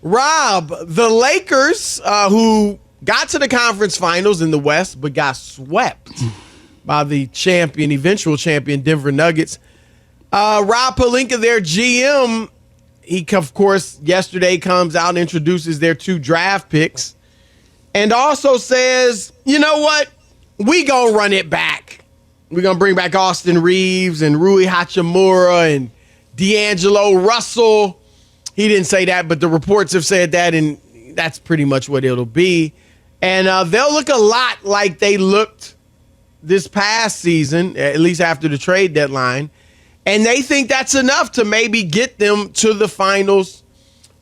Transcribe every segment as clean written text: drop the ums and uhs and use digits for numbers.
Rob, the Lakers, who got to the conference finals in the West, but got swept by the eventual champion, Denver Nuggets. Rob Pelinka, their GM, he, of course, yesterday comes out and introduces their 2 draft picks and also says, you know what? We gonna run it back. We're gonna bring back Austin Reeves and Rui Hachimura and D'Angelo Russell. He didn't say that, but the reports have said that, and that's pretty much what it'll be. And they'll look a lot like they looked this past season, at least after the trade deadline. And they think that's enough to maybe get them to the finals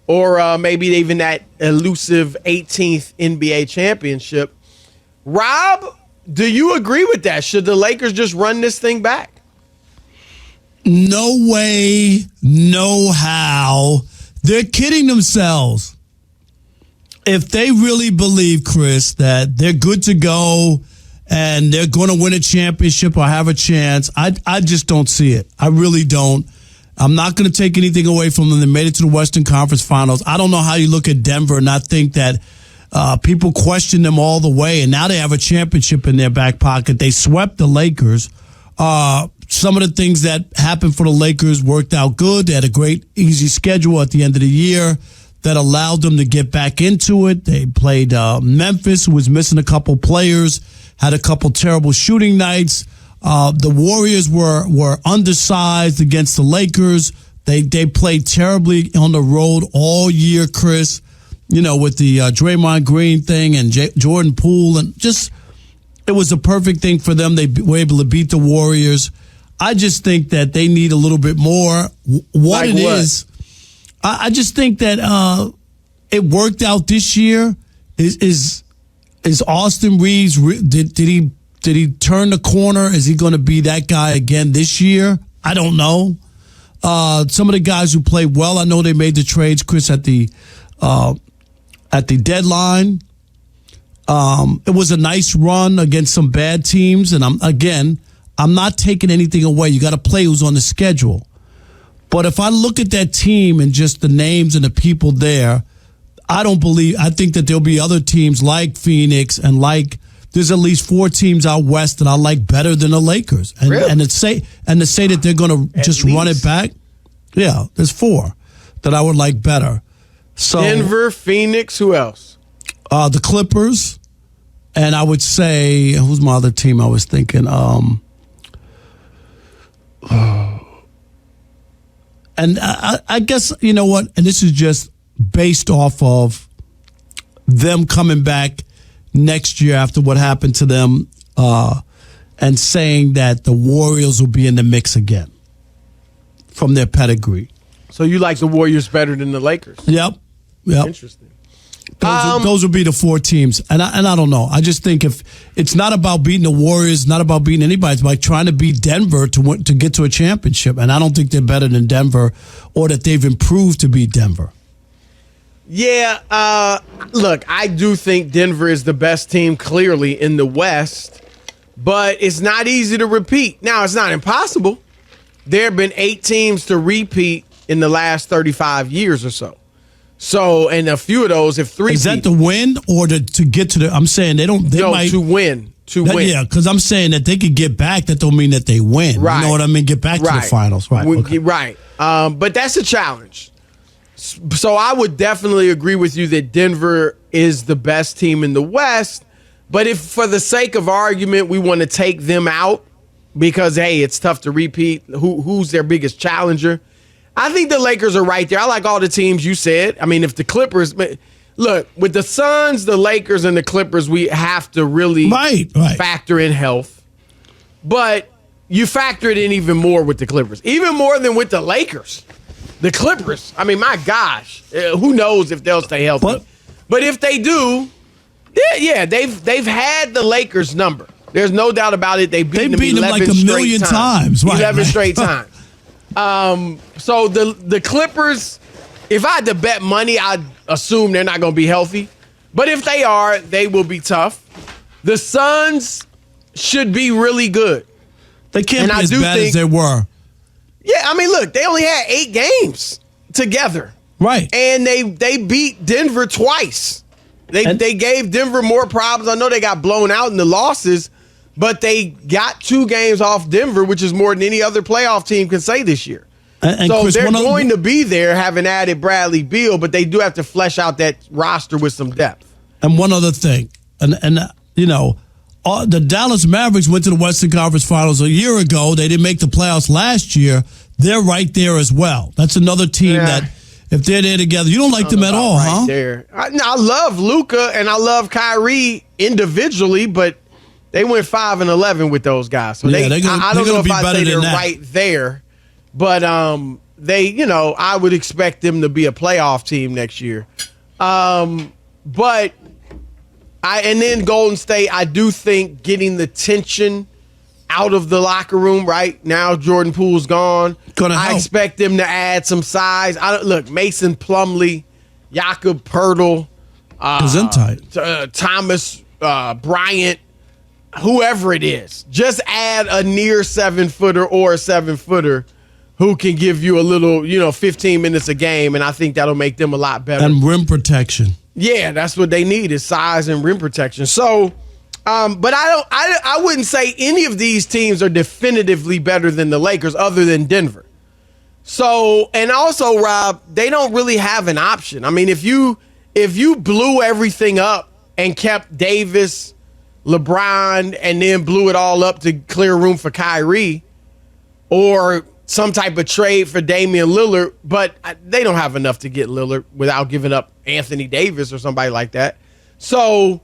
or maybe even that elusive 18th NBA championship. Rob, do you agree with that? Should the Lakers just run this thing back? No way, no how. They're kidding themselves. If they really believe, Chris, that they're good to go and they're going to win a championship or have a chance, I just don't see it. I really don't. I'm not going to take anything away from them. They made it to the Western Conference Finals. I don't know how you look at Denver and not think that people question them all the way, and now they have a championship in their back pocket. They swept the Lakers. Some of the things that happened for the Lakers worked out good. They had a great, easy schedule at the end of the year that allowed them to get back into it. They played Memphis, who was missing a couple players, had a couple terrible shooting nights. The Warriors were undersized against the Lakers. They played terribly on the road all year, Chris. You know, with the Draymond Green thing and Jordan Poole, and just it was a perfect thing for them. They were able to beat the Warriors. I just think that they need a little bit more. What I just think that it worked out this year. Is Austin Reeves, did he turn the corner? Is he going to be that guy again this year? I don't know. Some of the guys who played well, I know they made the trades, Chris, at the deadline. It was a nice run against some bad teams, and I'm not taking anything away. You got to play who's on the schedule. But if I look at that team and just the names and the people there, I think that there'll be other teams like Phoenix and there's at least 4 teams out west that I like better than the Lakers. And, really? and to say that they're going to just run it back, yeah, there's 4 that I would like better. So Denver, Phoenix, who else? The Clippers, and I would say, who's my other team I was thinking? And I guess, you know what, and this is just based off of them coming back next year after what happened to them and saying that the Warriors will be in the mix again from their pedigree. So you like the Warriors better than the Lakers? Yep. Interesting. Those would be the 4 teams. And I don't know. I just think if it's not about beating the Warriors, not about beating anybody, it's about trying to beat Denver to get to a championship. And I don't think they're better than Denver or that they've improved to beat Denver. Yeah, look, I do think Denver is the best team clearly in the West, but it's not easy to repeat. Now, it's not impossible. There have been 8 teams to repeat in the last 35 years or so. So, and a few of those have 3. Is that to win or to get to the? I'm saying they might to win. Win. Yeah, because I'm saying that they could get back. That don't mean that they win. Right. You know what I mean? Get back to the finals. Right. Okay. Right. But that's a challenge. So I would definitely agree with you that Denver is the best team in the West. But if, for the sake of argument, we want to take them out because, hey, it's tough to repeat. Who's their biggest challenger? I think the Lakers are right there. I like all the teams you said. I mean, if the Clippers look with the Suns, the Lakers, and the Clippers, we have to really factor in health. But you factor it in even more with the Clippers, even more than with the Lakers. The Clippers, I mean, my gosh, who knows if they'll stay healthy? But if they do, yeah, they've had the Lakers number. There's no doubt about it. They've beaten them 11 like a million times. Right, 11 straight times. So the Clippers, if I had to bet money, I'd assume they're not going to be healthy. But if they are, they will be tough. The Suns should be really good. They can't be as bad as they were. Yeah, I mean, look, they only had 8 games together. Right. And they beat Denver twice. They gave Denver more problems. I know they got blown out in the losses, but they got 2 games off Denver, which is more than any other playoff team can say this year. And so Chris, they're going to be there, having added Bradley Beal, but they do have to flesh out that roster with some depth. And one other thing, and you know, the Dallas Mavericks went to the Western Conference Finals a year ago. They didn't make the playoffs last year. They're right there as well. That's another team that, if they're there together, you don't like them at all, right huh? There. I love Luka and I love Kyrie individually, but they went 5-11 with those guys. So I don't know if I'd say they're right there. But I would expect them to be a playoff team next year. And then Golden State, I do think getting the tension out of the locker room right now, Jordan Poole's gone. I expect them to add some size. Mason Plumlee, Jakob Poeltl, Thomas Bryant, whoever it is, just add a near 7-footer or a 7-footer who can give you a little, 15 minutes a game, and I think that'll make them a lot better. And rim protection. Yeah, that's what they need is size and rim protection. So, but I wouldn't say any of these teams are definitively better than the Lakers other than Denver. So, and also, Rob, they don't really have an option. I mean, if you blew everything up and kept Davis, LeBron, and then blew it all up to clear room for Kyrie, or some type of trade for Damian Lillard, but they don't have enough to get Lillard without giving up Anthony Davis or somebody like that. So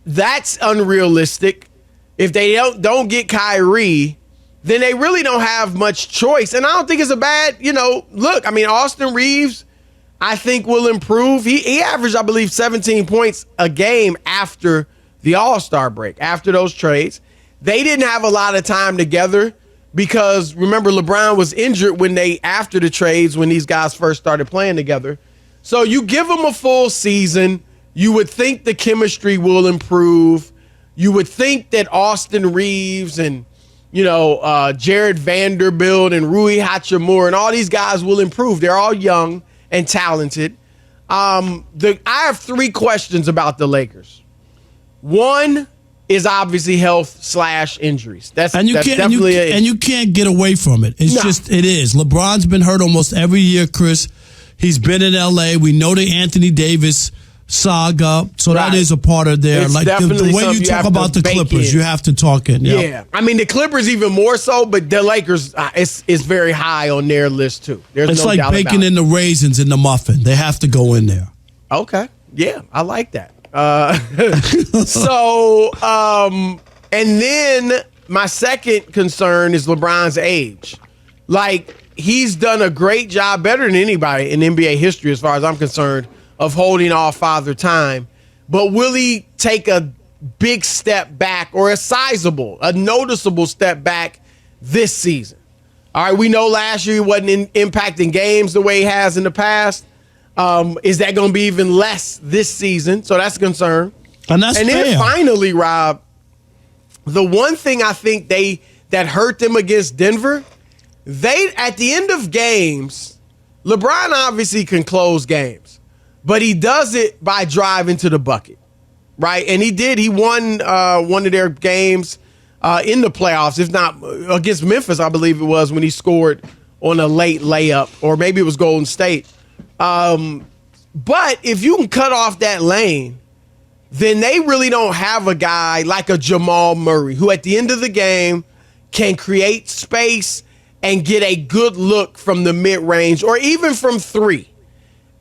that's unrealistic. If they don't get Kyrie, then they really don't have much choice. And I don't think it's a bad, look, I mean, Austin Reeves, I think will improve. He averaged, I believe, 17 points a game after the All-Star break, after those trades. They didn't have a lot of time together, because remember, LeBron was injured after the trades when these guys first started playing together. So you give them a full season, you would think the chemistry will improve. You would think that Austin Reeves and, Jared Vanderbilt and Rui Hachimura and all these guys will improve. They're all young and talented. I have 3 questions about the Lakers. One is obviously health/injuries. You can't get away from it. It is. LeBron's been hurt almost every year, Chris. He's been in LA. We know the Anthony Davis saga, so that is a part of there. It's like the way you talk about the Clippers, you have to talk in. Yep. Yeah, I mean the Clippers even more so, but the Lakers is very high on their list too. It's like bacon in the raisins in the muffin. They have to go in there. Okay, yeah, I like that. And then my second concern is LeBron's age. Like, he's done a great job, better than anybody in NBA history, as far as I'm concerned, of holding off Father Time. But will he take a big step back, or a noticeable step back this season? All right, we know last year he wasn't impacting games the way he has in the past. Is that going to be even less this season? So that's a concern. And fair. Then finally, Rob, the one thing I think that hurt them against Denver, at the end of games, LeBron obviously can close games, but he does it by driving to the bucket, right? And he did. He won one of their games in the playoffs, if not against Memphis, I believe it was, when he scored on a late layup, or maybe it was Golden State. But if you can cut off that lane, then they really don't have a guy like a Jamal Murray, who at the end of the game can create space and get a good look from the mid-range or even from 3.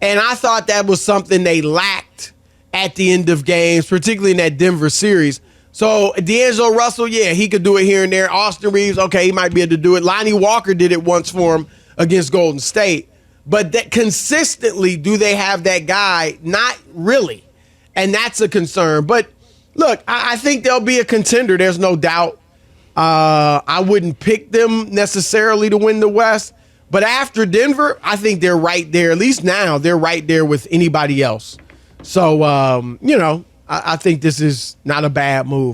And I thought that was something they lacked at the end of games, particularly in that Denver series. So D'Angelo Russell, yeah, he could do it here and there. Austin Reeves, okay, he might be able to do it. Lonnie Walker did it once for him against Golden State. But that consistently, do they have that guy? Not really. And that's a concern. But look, I think they'll be a contender. There's no doubt. I wouldn't pick them necessarily to win the West. But after Denver, I think they're right there. At least now, they're right there with anybody else. So, I think this is not a bad move.